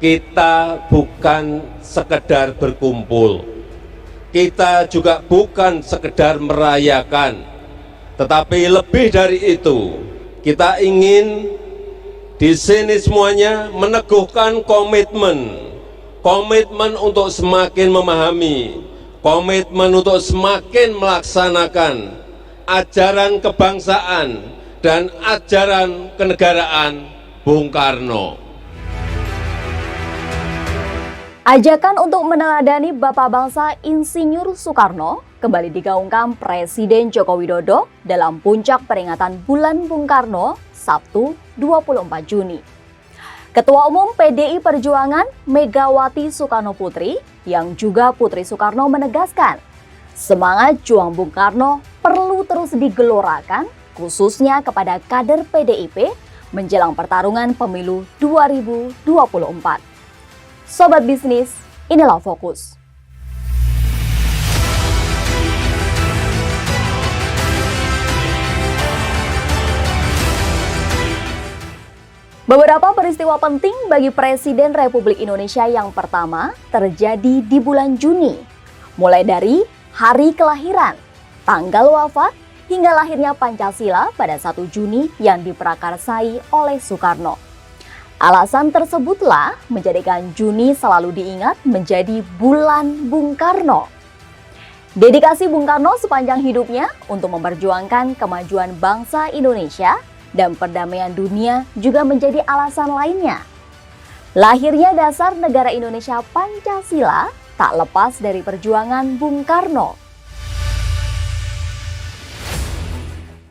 kita bukan sekedar berkumpul, kita juga bukan sekedar merayakan, tetapi lebih dari itu, kita ingin di sini semuanya meneguhkan komitmen untuk semakin memahami, komitmen untuk semakin melaksanakan ajaran kebangsaan dan ajaran kenegaraan Bung Karno. Ajakan untuk meneladani Bapak Bangsa Insinyur Soekarno kembali digaungkan Presiden Joko Widodo dalam puncak peringatan Bulan Bung Karno, Sabtu 24 Juni. Ketua Umum PDI Perjuangan Megawati Soekarno Putri yang juga Putri Soekarno menegaskan, semangat juang Bung Karno perlu terus digelorakan khususnya kepada kader PDIP menjelang pertarungan pemilu 2024. Sobat bisnis, inilah Fokus. Beberapa peristiwa penting bagi Presiden Republik Indonesia yang pertama terjadi di bulan Juni. Mulai dari hari kelahiran, tanggal wafat, hingga lahirnya Pancasila pada 1 Juni yang diprakarsai oleh Soekarno. Alasan tersebutlah menjadikan Juni selalu diingat menjadi Bulan Bung Karno. Dedikasi Bung Karno sepanjang hidupnya untuk memperjuangkan kemajuan bangsa Indonesia dan perdamaian dunia juga menjadi alasan lainnya. Lahirnya dasar negara Indonesia Pancasila tak lepas dari perjuangan Bung Karno.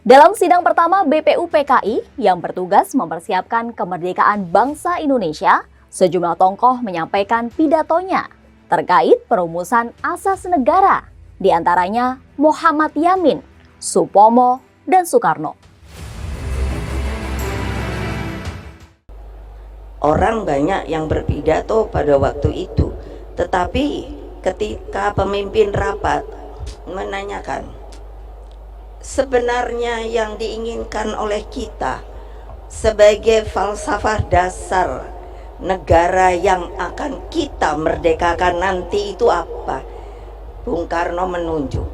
Dalam sidang pertama BPUPKI yang bertugas mempersiapkan kemerdekaan bangsa Indonesia, sejumlah tokoh menyampaikan pidatonya terkait perumusan asas negara, di antaranya Muhammad Yamin, Supomo, dan Soekarno. Orang banyak yang berpidato pada waktu itu, tetapi ketika pemimpin rapat menanyakan, sebenarnya yang diinginkan oleh kita sebagai falsafah dasar negara yang akan kita merdekakan nanti itu apa? Bung Karno menunjuk,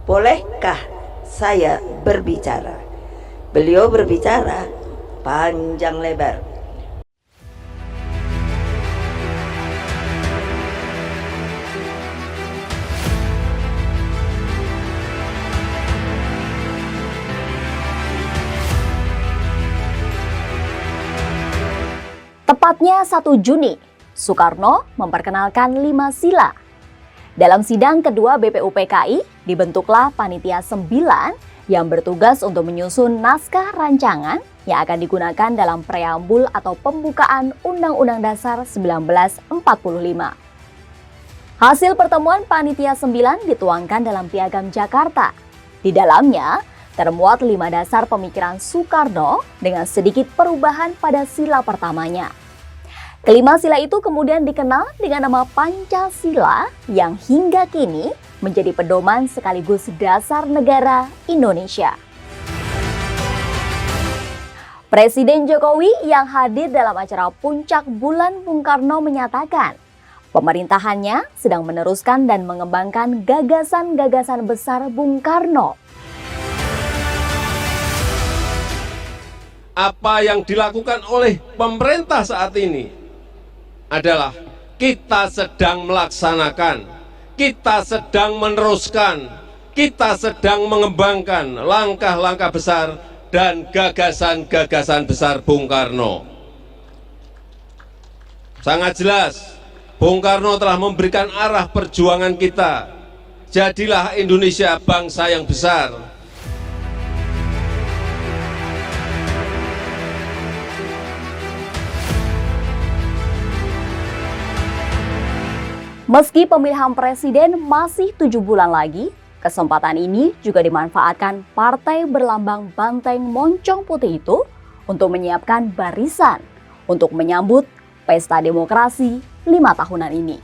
bolehkah saya berbicara? Beliau berbicara panjang lebar. Tepatnya 1 Juni, Soekarno memperkenalkan 5 sila. Dalam sidang kedua BPUPKI, dibentuklah Panitia 9 yang bertugas untuk menyusun naskah rancangan yang akan digunakan dalam preambul atau pembukaan Undang-Undang Dasar 1945. Hasil pertemuan Panitia 9 dituangkan dalam Piagam Jakarta. Di dalamnya, termuat 5 dasar pemikiran Soekarno dengan sedikit perubahan pada sila pertamanya. Kelima sila itu kemudian dikenal dengan nama Pancasila yang hingga kini menjadi pedoman sekaligus dasar negara Indonesia. Presiden Jokowi yang hadir dalam acara Puncak Bulan Bung Karno menyatakan, pemerintahannya sedang meneruskan dan mengembangkan gagasan-gagasan besar Bung Karno. Apa yang dilakukan oleh pemerintah saat ini adalah kita sedang melaksanakan, kita sedang meneruskan, kita sedang mengembangkan langkah-langkah besar dan gagasan-gagasan besar Bung Karno. Sangat jelas, Bung Karno telah memberikan arah perjuangan kita. Jadilah Indonesia bangsa yang besar. Meski pemilihan presiden masih 7 bulan lagi, kesempatan ini juga dimanfaatkan partai berlambang banteng moncong putih itu untuk menyiapkan barisan untuk menyambut pesta demokrasi 5 tahunan ini.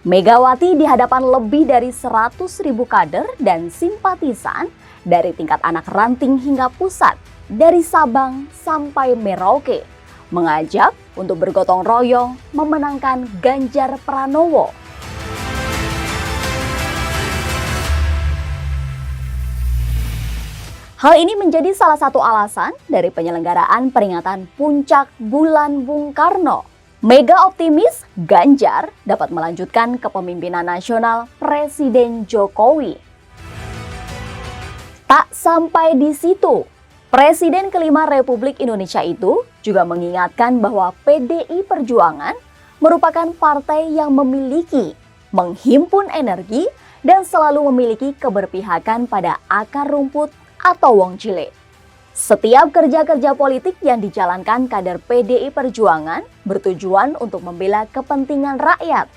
Megawati di hadapan lebih dari 100.000 kader dan simpatisan dari tingkat anak ranting hingga pusat, dari Sabang sampai Merauke, mengajak untuk bergotong royong memenangkan Ganjar Pranowo. Hal ini menjadi salah satu alasan dari penyelenggaraan peringatan Puncak Bulan Bung Karno. Mega optimis Ganjar dapat melanjutkan kepemimpinan nasional Presiden Jokowi. Tak sampai di situ, Presiden kelima Republik Indonesia itu juga mengingatkan bahwa PDI Perjuangan merupakan partai yang memiliki, menghimpun energi, dan selalu memiliki keberpihakan pada akar rumput atau wong cilik. Setiap kerja-kerja politik yang dijalankan kader PDI Perjuangan bertujuan untuk membela kepentingan rakyat.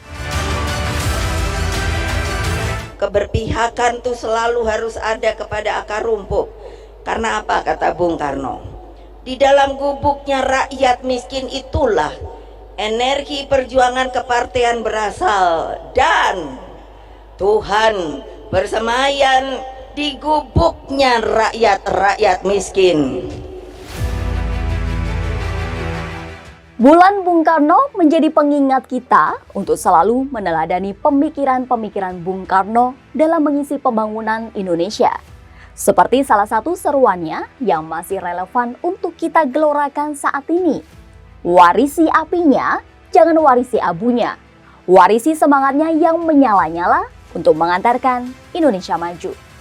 Keberpihakan itu selalu harus ada kepada akar rumput. Karena apa, kata Bung Karno? Di dalam gubuknya rakyat miskin itulah energi perjuangan kepartean berasal, dan Tuhan bersemayam di gubuknya rakyat miskin. Bulan Bung Karno menjadi pengingat kita untuk selalu meneladani pemikiran-pemikiran Bung Karno dalam mengisi pembangunan Indonesia. Seperti salah satu seruannya yang masih relevan untuk kita gelorakan saat ini. Warisi apinya, jangan warisi abunya. Warisi semangatnya yang menyala-nyala untuk mengantarkan Indonesia maju.